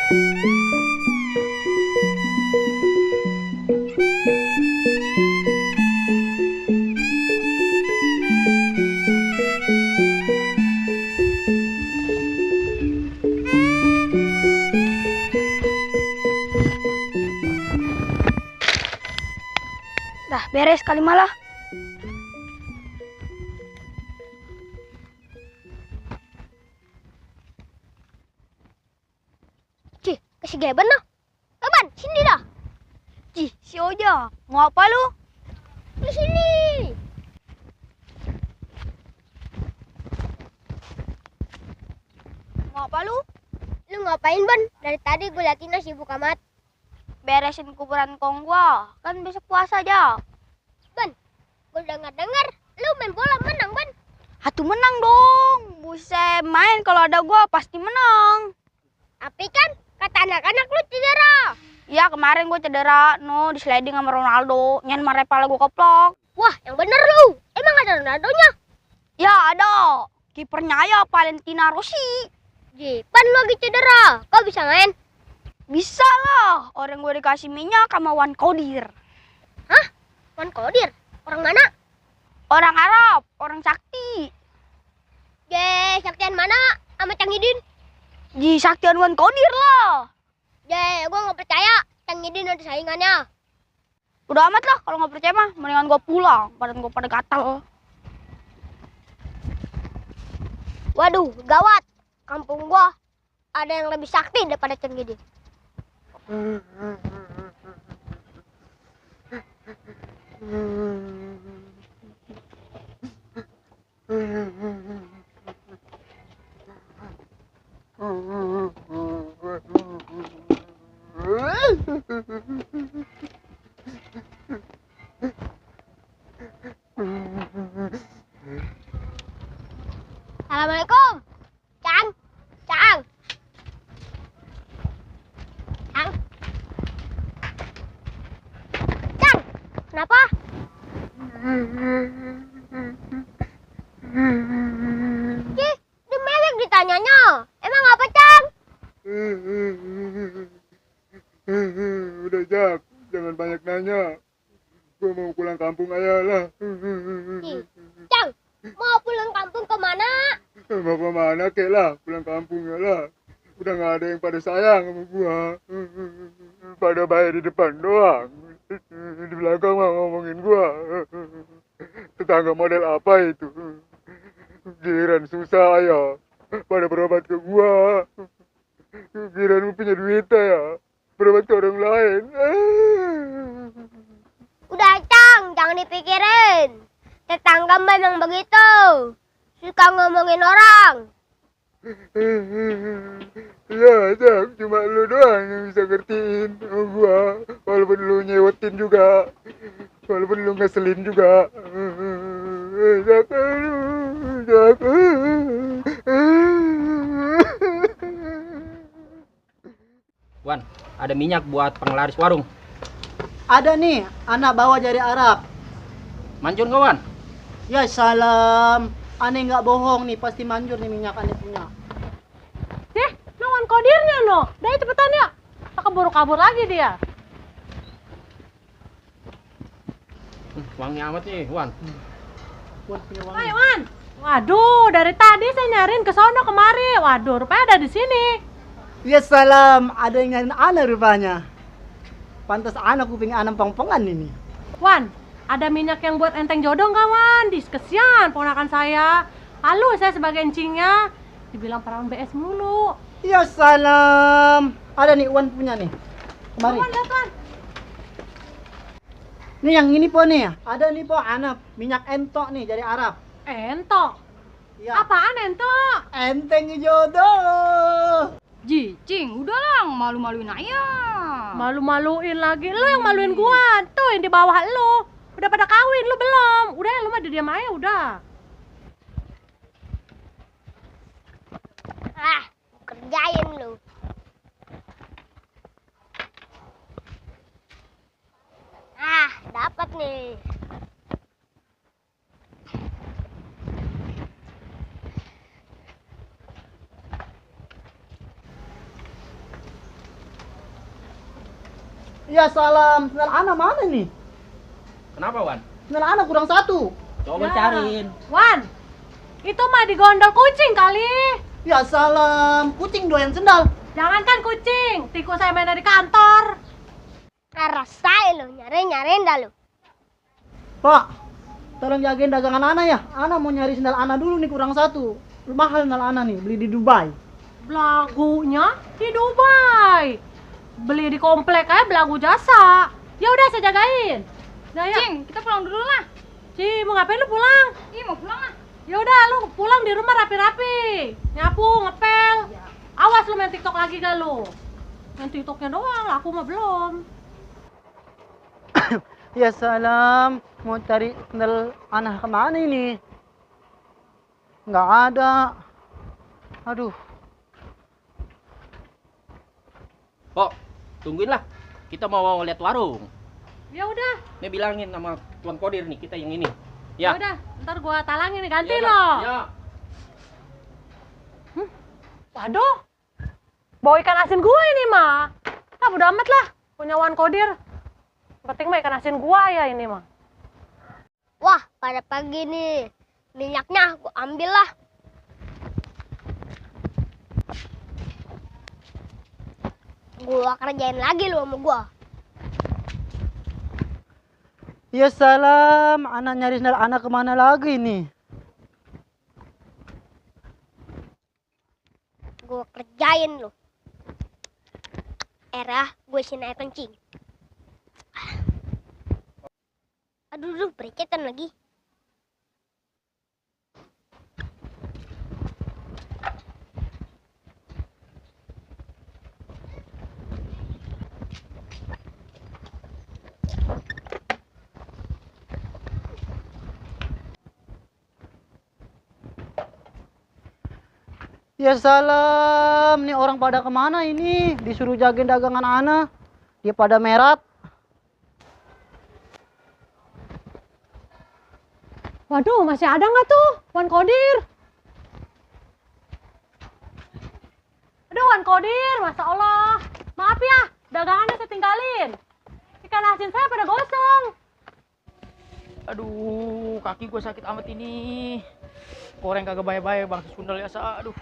Dah beres kali malah. Cih, kasih Geben noh. Geben, sini dah. Cih, si Oja, mau apa lu? Di sini. Mau apa lu? Lu ngapain, Ban? Dari tadi gue liatin lo sibuk amat. Beresin kuburan kong gua, kan besok puasa aja. Ban, gue dengar lu main bola menang, Ban. Hatu menang dong. Buset, main kalau ada gua pasti menang. Tapi kan kata anak-anak lu cedera. Ya kemarin gua cedera, di sliding sama Ronaldo. Nyen marah pala gua keplok. Wah, yang bener lu. Emang ada Ronaldonya? Ya ada. Kipernya ya Valentina Rossi. Ji, Pan lu lagi cedera. Kau bisa main? Bisa lah. Orang gua dikasih minyak sama Wan Kodir. Hah? Wan Kodir? Orang mana? Orang Arab, orang sakti. Saktian mana? Sama Cang Idin? Ji saktian Wan Kodir lah. Gue gak percaya. Cang Idin ada saingannya. Udah amat lah kalau nggak percaya mah. Mendingan gua pulang. Badan gua pada gatal. Waduh, gawat. Kampung gua ada yang lebih sakti daripada Cang Idin. Assalamualaikum. Cang. Cang. Cang. Cang. Kenapa? Cih, dia mewek ditanyanya. Emang apa, Cang? Udah Jak, jangan banyak nanya. Gue mau pulang kampung aja lah. Cih, Cang, mau pulang kampung kemana? Mau kemana kek lah, pulang kampung ya lah. Udah gak ada yang pada sayang sama gua. Pada baik di depan doang. Di belakang mah ngomongin gua. Tetangga model apa itu? Giliran susah ya, pada berobat ke gua. Giliran punya duit ya, berobat ke orang lain. Udah, Cang, jangan dipikirin. Tetangga memang begitu. Suka ngomongin orang. Ya, Jak, cuma lu doang yang bisa ngertiin sama gua. Walaupun lu nyewetin juga. Walaupun lu ngeselin juga. Jak, Jak. Wan, ada minyak buat penglaris warung. Ada nih, anak bawa dari Arab. Manjur nggak, Wan? Ya salam, aneh nggak bohong nih, pasti manjur nih minyak aneh punya. Wan Kodirnya no, dah cepetan ya. Kabur lagi dia. Wangi amat nih, Wan. Wan punya wangi. Hai Wan. Waduh, dari tadi saya nyariin ke sono kemari. Waduh, rupanya ada di sini. Ya salam, ada yang nyariin anak rupanya. Pantas anak kuping anak pong-pongan ini. Wan, ada minyak yang buat enteng jodoh nggak Wan? Kesian ponakan saya. Halo, saya sebagai encingnya. Dibilang perawan BS mulu. Ya salam, ada nih Wan punya nih. Kemari. Wan, lihat Wan. Nih yang ini po nih, ada nih po anak minyak entok nih dari Arab. Entok. Ya. Apaan entok? Enteng jodoh. Cing, udah lah, malu-maluin aja. Malu-maluin lagi. Lu yang maluin gua. Tuh yang di bawah lu. Udah pada kawin, lu belum. Udah, lu mah diam aja udah. Kerjain lu. Dapat nih. Ya salam, sendal ana mana nih? Kenapa, Wan? Sendal ana kurang satu. Coba Ya. cariin. Wan, itu mah digondol kucing kali. Ya salam, kucing doyan sendal. Jangankan kucing, tikus saya main dari kantor. Rasain lo, nyari-nyariin dah lo. Pak, tolong jagain dagangan ana ya. Ana mau nyari sendal ana dulu nih kurang satu. Mahal sendal ana nih, beli di Dubai. Belagunya di Dubai. Beli di komplek aja belagu jasa. Ya udah saya jagain. Nah, ya. Cing, kita pulang dulu lah. Ci, mau ngapain lu pulang? Ih, mau pulang lah. Ya udah lu pulang di rumah rapi-rapi. Nyapu, ngepel. Awas lu main TikTok lagi gak lu? Main TikToknya doang, aku mah belum. Ya salam, mau cari sendal ana kemana ini? Nggak ada. Aduh. Pok, tungguin lah. Kita mau lihat warung. Ya udah, Nih bilangin sama Tuan Kodir nih, kita yang ini. ya Ya. udah, ntar gua talangin nih, ganti Iya, lo. Ya. Waduh, bawa ikan asin gua ini mah. Ah, bodo amat lah, punya Wan Kodir. Penting mah ikan asin gua ya ini mah. Wah, pada pagi nih. Minyaknya aku ambil lah. Gua kerjain lagi lu sama gua. Ya salam, ana nyari sendal ana kemana lagi nih? Gua kerjain lu. Era, gue sini air kencing. Aduh, berecetan lagi. Ya salam, nih orang pada kemana ini? Disuruh jagain dagangan ana, dia pada merat. Waduh, masih ada nggak tuh Wan Kodir? Aduh, Wan Kodir, Masya Allah. Maaf ya, dagangannya saya tinggalin. Ikan asin saya pada gosong. Aduh, kaki gue sakit amat ini. Koreng kagak baik-baik bang, sundel ya sa. Aduh.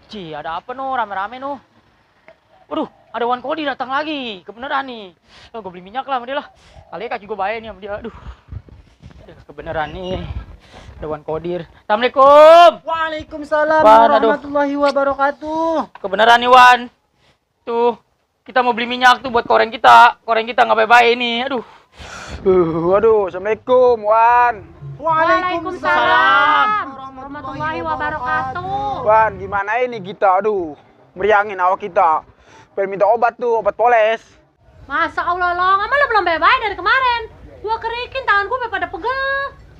Ci, ada apa no? Rame-rame no. Waduh, ada Wan Kodir datang lagi. Kebenaran nih. Oh, gue beli minyak lah sama dia lah. Kali kaki gue baik nih sama dia. Aduh. Kebenaran nih. Ada Wan Kodir. Assalamualaikum. Waalaikumsalam Wan, aduh. warahmatullahi wabarakatuh. Kebenaran nih Wan. Tuh, kita mau beli minyak tuh buat koreng kita. Koreng kita nggak baik-baik nih. Aduh. Waduh, assalamualaikum Wan. Waalaikumsalam warahmatullahi wabarakatuh. Wan, gimana ini kita? Aduh, meriangin awak kita. Pengen minta obat tuh, obat poles. Masa Allah lo, emang lo belum bebas dari kemarin? Gua kerikin, tangan gua pada pegel.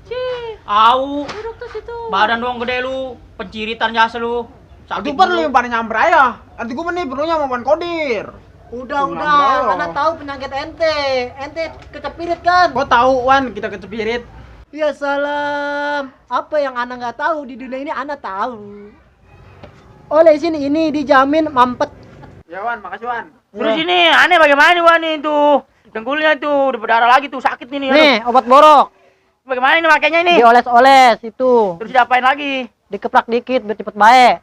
Cih, Au. duduk tuh situ. Badan doang gede lu. Penciritan jasa lu. Itu perlu yang pada nyamper aja. Nanti gue nih perlunya sama Wan Kodir. Udah, Kenapa? ana tahu penyakit ente. Ente kecepirit kan? Kok tahu Wan kita kecepirit? Ya salam, apa yang ana nggak tahu di dunia ini ana tahu. Oleh sini ini dijamin mampet. Ya Wan, makasih Wan. Terus ini aneh bagaimana nih Wan nih tuh. Dengkulnya tuh udah berdarah lagi tuh, sakit nih. Nih, obat borok. Bagaimana ini makanya ini? Dioles-oles itu. Terus diapain lagi? Dikeplak dikit biar cepet baik.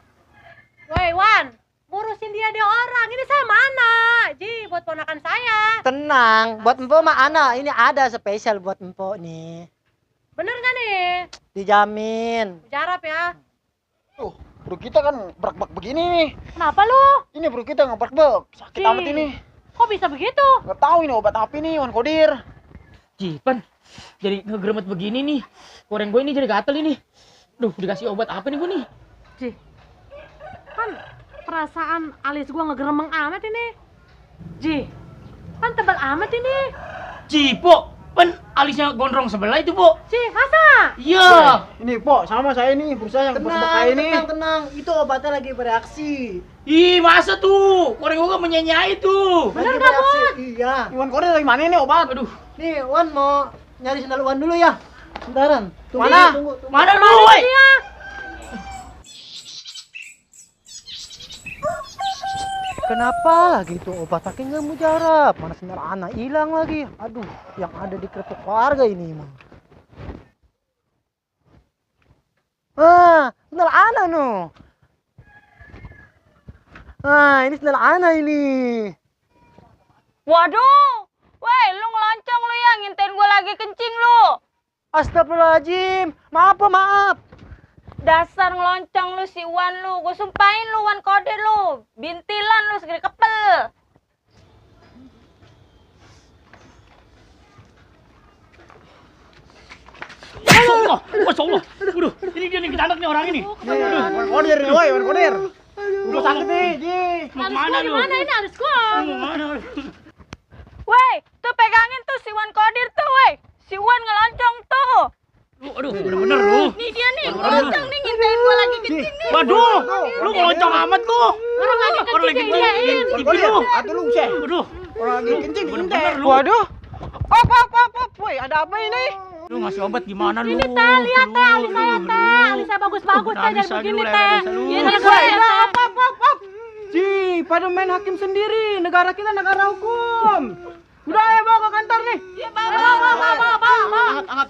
Woi Wan, ngurusin dia orang. Ini saya mana? Ji, buat ponakan saya. Tenang, buat empok mah ana ini ada spesial buat empok nih. Bener gak nih? Dijamin. Jarap ya. Tuh, perut kita kan berak-berak begini nih. Kenapa lu? Ini perut kita nggak berak-berak. Sakit Ci. amat ini. Kok bisa begitu? Nggak tahu ini obat apa nih Wan Kodir. Jipan, jadi ngegeremet begini nih. Koreng gue ini jadi gatel ini. Duh, dikasih obat apa nih gue nih? Ji, kan perasaan alis gua ngegeremeng amat ini. Ji, kan tebal amat ini. Cipo, pen alisnya gondrong sebelah itu, Po. Ji, masa? Iya. Ini Po, sama saya ini berusaha yang bekas ini. tenang. Itu obatnya lagi bereaksi. Ih, masa tuh? Koreng gue gak menyenyai tuh. Bener Lagi gak, bereaksi. Iya. Wan Kodir dari mana ini obat? Aduh, Nih, Wan mau nyari sendal Wan dulu ya. Bentaran. Tunggu, Mana? Tunggu. mana lu, woi? dia? Kenapa lagi tuh obat pakai nggak mujarab? Mana sinar anak hilang lagi. Aduh, yang ada di kerupuk keluarga ini mah. Sinar anak no. Ini sinar anak ini. Waduh, weh, lu ngeloncong lu ya, ngintain gua lagi kencing lu. Astagfirullahaladzim. Maaf. Dasar ngeloncong lu si Wan lu, gua sumpahin lu Wan Kodir lu. Bintilan lu segede kepel. Masya Allah. Waduh, ini dia nih, kita anak nih orang ini. Wan Kodir nih, woi, Wan Kodir. Gua sakit nih, Ji. Mau kemana lu? Gimana ini harus gua? Mau kemana lu? Weh, tuh pegangin tuh si Wan Kodir tuh, weh. Si Wan ngeloncong tuh. Aduh, bener-bener lu. Nih dia nih, ngeloncong nih, ngintain gua lagi kencing nih. Waduh, lu ngeloncong amat lu. Orang lagi kencing diindahin. Wan Kodir, atuh lu, Seh. Waduh, Orang lagi kencing bener-bener lu. Waduh. Op, woi, ada apa ini? Lu ngasih obat gimana lu? Ini teh, lihat teh, alis saya teh. Alis saya bagus-bagus teh, jadi begini teh. Ini Woi, saya op. Ji, pada main hakim sendiri. Negara kita negara hukum. Udah, ayo bawa ke kantor nih. bawa. Angkat.